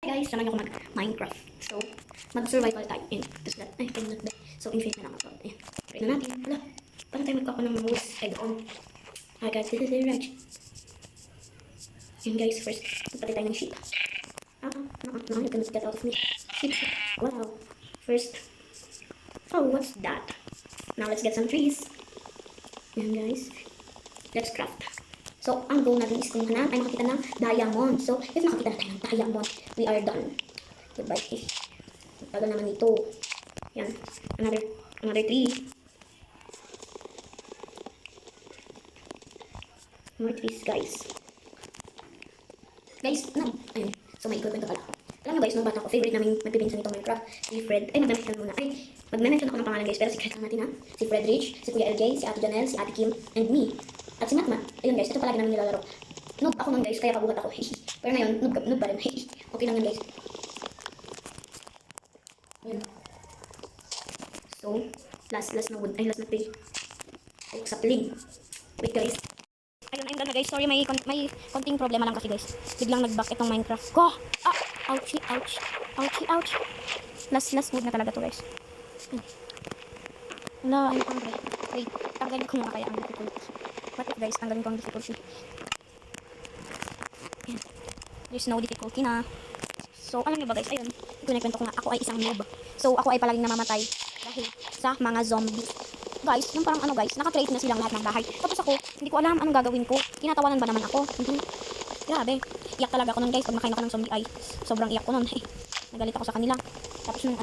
Guys, samahan niyo ako mag-Minecraft. So, mag-survival tayo in this that. Ay, in that day. So, infinite na lang ako. Ayan. Try na natin. Wala. Paano tayo magkakaroon ng mga woods? I don't. I got this is right. Ayan guys, first, magpatay tayo ng sheep. You can get out of me. Sheep. Wow. First. Oh, what's that? Now, let's get some trees. Ayan guys. Let's craft. So, ang goal natin is kung hanap tayo makakita ng diamond. So, if makakita na tayo ng diamond, we are done. Goodbye. Tagal naman ito. Yan. Another tree. More trees, guys. Guys, ayun. So, may equipment pala. Alam nyo guys, nung bata ko, favorite namin magpipinsan itong Minecraft. Si Fred. Ay, mag-mention muna. Ay, mag-mention ako ng pangalan guys. Pero secret lang natin ha. Si Fred Rich, si Kuya LJ, si Ate Janelle, si Ate Kim, and me. At si Matma. Ayun guys, ito palagi namin nilalaro. Noob ako nun guys, kaya kabuhat ako. Pero ngayon, noob pa rin. Okay lang yun guys. Ayun. So, last na wood. Ay, last na tree. Ay, sapling. Wait guys. Ayun, I'm done na guys. Sorry, may konting problema lang kasi guys. Biglang nag-back itong Minecraft ko. Ouchie. Last wood na talaga to guys. Wala, I'm hungry. Wait, tanggalin ko muna kaya ang difficulty. What if guys, tanggalin ko ang difficulty. Ayan. There's no difficulty na. So, alam niyo ba guys, ayun, kwento ko nga, ako ay isang noob. So, ako ay palaging namamatay dahil sa mga zombies. Guys, yung parang guys, naka-create na silang lahat ng bahay. Tapos ako, hindi ko alam anong gagawin ko. Tinatawanan ba naman ako? Grabe. Iyak talaga ako nun guys, pag makain ako ng zombie ay sobrang iyak ko nun. Nagalit ako sa kanila. Tapos nung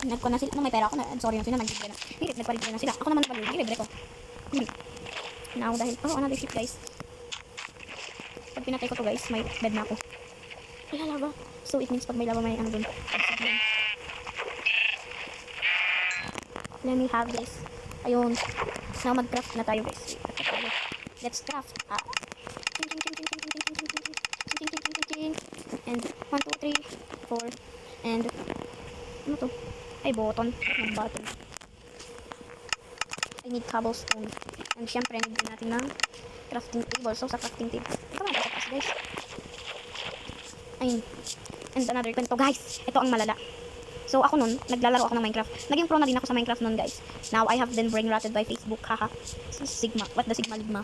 nagko na sila, nung may pera ako, sorry na sila, nagparibre na sila. Ako naman nagparibre ko. Now, dahil, another ship guys. Pag pinatay ko to guys, may bed na ako. Wala lava. So, it means pag may lava, may dun. Let me have this. Ayun. Now, mag-craft na tayo guys. Let's craft. And 1, 2, 3, 4. And, ano to? Ay, button. Button. I need cobblestone. And syempre, need natin ng crafting table. So, sa crafting table, ito na ito guys. Ayun. And another kwento guys. Ito ang malala. So, ako nun, naglalaro ako ng Minecraft. Naging pro na din ako sa Minecraft nun guys. Now, I have been brain rotted by Facebook. Haha. Sigma. What the Sigma Ligma?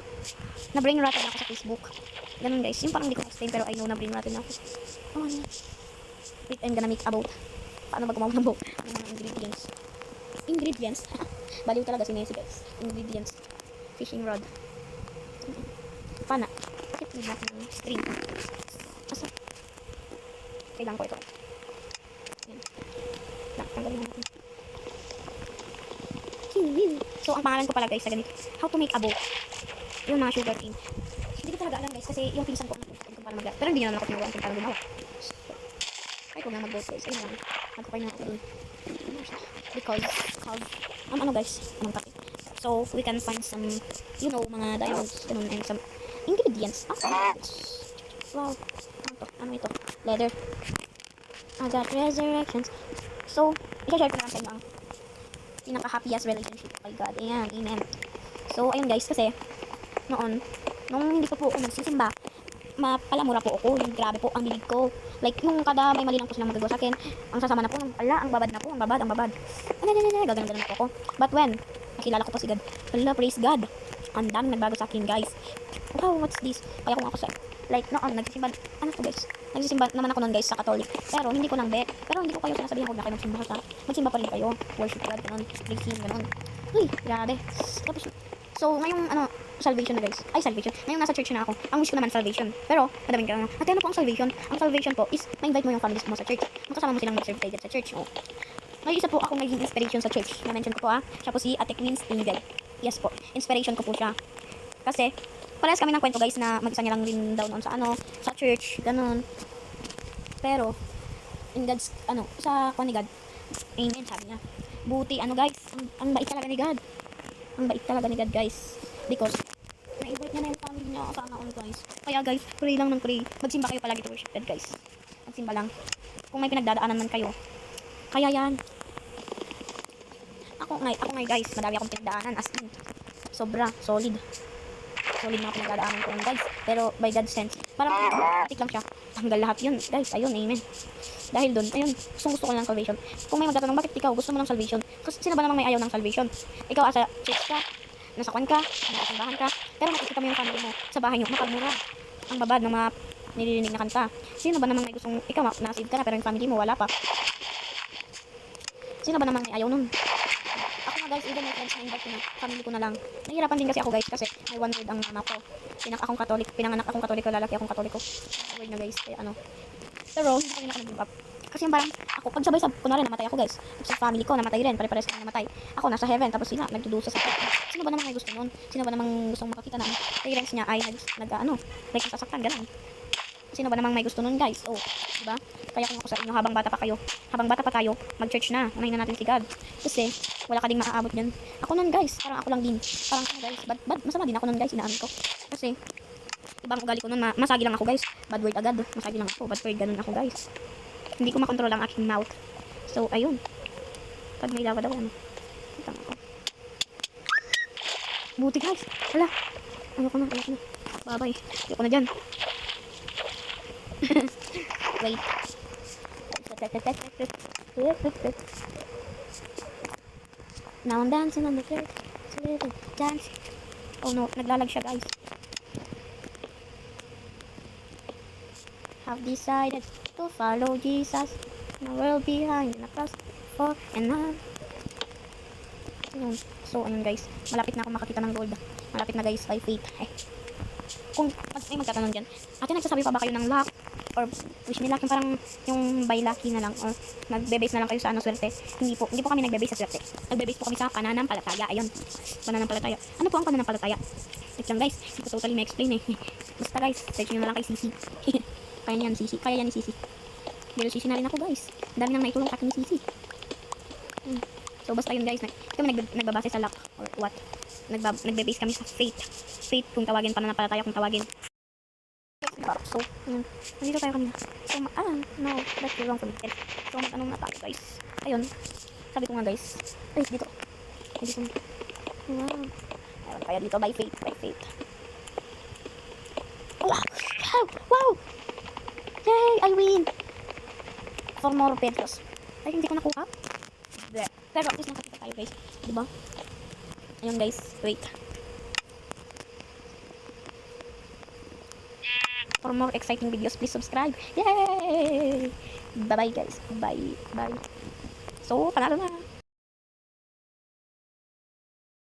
Na-brain rotted na ako sa Facebook. Ganun guys. Yung parang hindi ko explain pero I know na brain rotted na ako. Oh, yeah. Wait, I'm gonna make a boat. Paano ba gumawa ng boat? Ano mga ingredients? Baliw talaga si Nessie guys. Ingredients. Fishing rod. Pana. Bakit may black ng string? Asa? Kailangan ko ito. Yan. Tanggalin natin. So, ang pangalan ko pala guys sa ganito. How to make a boat. Yung mga sugar cane. Hindi ko talaga alam guys kasi yung pinsan ko kung paano mag-boat. Pero hindi naman ako tinuruan kung paano gumawa. Ay, kung nga mag-boat guys. Ayun lang. Magkakay na ako dun. Because ano guys, anong topic. So, we can find some, mga diamonds, ganun, and some ingredients. Wow. Ano ito? Leather. I got resurrections. So, i-share ko na lang sa inyo ang pinaka-happiest relationship. Oh my God. Ayan, amen. So, ayun guys, kasi, nung hindi ko po ako nagsisimba, mapalamura po ako. Yung grabe po ang bilig ko. Like, yung kada may mali lang po silang magagawa sa akin, ang sasama na po, ang babad na po, ang babad. Gaganon po ako. But when, nakilala ko po si God. Praise God. Ang dami nagbago sa akin, guys. Wow, what's this? Kaya ko nga ako sa, like, noon, nagsisimba, ano to guys? Nagsisimba naman ako noon guys sa Catholic. Pero, hindi ko nang bet. Pero, hindi ko kayo sinasabihan huwag na kayo magsimba sa, magsimba pa rin kayo. Worship God, ganon. Praise Him, ganon. Uy, grabe. Tapos, so, ngayong, salvation na guys. Ay, salvation. Ngayong nasa church na ako. Ang wish ko naman salvation. Pero, madaming ka na. Ate, ano po ang salvation? Ang salvation po is, ma-invite mo yung families mo sa church. Makasama mo silang mag-serve sa church. Oh. May isa po akong naging inspiration sa church. Na-mention ko po siya po si Ate Queen Spindel. Yes po. Inspiration ko po siya. Kasi, parehas kami ng kwento guys na mag-isa niya lang rin daw noon sa church. Ganun. Pero, in God's, sa kwan ni God. Amen, sabi niya. Buti, guys. Ang bait talaga ni God. Ang bait talaga ni God guys. Because, na-invite niya na yung family niya sana all guys. Kaya guys, pray lang ng pray. Magsimba kayo palagi to worship God guys. Magsimba lang. Kung may pinagdadaanan man kayo. Kaya yan. Ako ngay guys, madami akong pinagdaanan as in. Sobra, solid mga pinagdadaanan ko guys. Pero by God's sense, parang patik lang siya. Hanggang lahat yun, guys. Ayun, amen. Dahil doon, ayun, gusto ko ng salvation. Kung may magtatanong, bakit ikaw gusto mo ng salvation? Kasi sino ba namang may ayaw ng salvation? Ikaw asa church ka, nasa kwan ka, nasa simbahan ka, pero makikita mo yung family mo sa bahay nyo, mapagmura ang babad ng mga nililinig na kanta. Sino ba namang may gustong, ikaw nasave ka na, pero yung family mo wala pa. Sino ba namang may ayaw nun? Ako nga guys, even my friends na invite ko na, family ko na lang. Nahihirapan din kasi ako guys, kasi may one word ang mama ko. Pinanganak akong katoliko, lalaki akong katoliko. Word na guys, kaya ano. Pero hindi ko rin ako nag-give up. Kasi yung parang ako, pag sabay kunwari namatay ako guys. Sa family ko, namatay rin, pare-pares kami namatay. Ako nasa heaven, tapos sila, nagdudusa sa heaven. Sino ba namang may gusto nun? Sino ba namang gustong makakita na parents niya ay like nasasaktan, gano'n. Sino ba namang may gusto nun guys? Oh, diba? Kaya kung ako sa inyo, habang bata pa tayo, mag-church na, unahin na natin si God. Kasi, wala ka ding maaabot dyan. Ako nun guys, parang ako lang din. Parang ako guys, bad, masama din ako nun guys, inaamin ko. Kasi, ibang ugali ko nun, masagi lang ako guys. Bad word agad, masagi lang ako, bad word, ganun ako guys. Hindi ko makontrol ang aking mouth. So, ayun. Pag may lava daw, Tama ko. Buti guys, wala. Ayoko na. Bye-bye. Ayoko na dyan. Wait. Now I'm dancing on the floor. Dance. Oh no, naglalag siya guys. Have decided to follow Jesus. The world behind the cross for and now. So ayun guys, malapit na ako makakita ng gold. Malapit na guys, by faith. Kung may magtatanong dyan, ate nagsasabi pa ba kayo ng luck? Or wish me luck, yung parang yung by lucky na lang, or nagbe-base na lang kayo sa swerte? Hindi po kami nagbe-base sa swerte. Nagbe-base po kami sa pananampalataya. Ayun, pananampalataya. Ano po ang pananampalataya? Wait lang guys, hindi ko totally ma-explain eh. Basta guys, search nyo na lang kay Sisi. Kaya yan ni Sisi. Pero Sisi na rin ako guys. Ang dami nang naitulong sa akin ni Sisi. So basta yun guys, kami nagbabase sa luck or what. Nagbe-base kami sa faith. Faith kung tawagin, pananampalataya kung tawagin. So, nandito tayo kanina. So, no, that's the wrong committed. So, mag-anong na tayo guys. Ayun, sabi ko nga guys. Ay, dito. Wow. Ayun, kaya dito, by faith. Wow! Yay! I win! 4 more pesos. Ay, hindi ko nakuha. Pero at least nakakita tayo guys. Diba? Ayun guys, wait. For more exciting videos, please subscribe. Yay! Bye-bye guys. Bye. So, panalo na.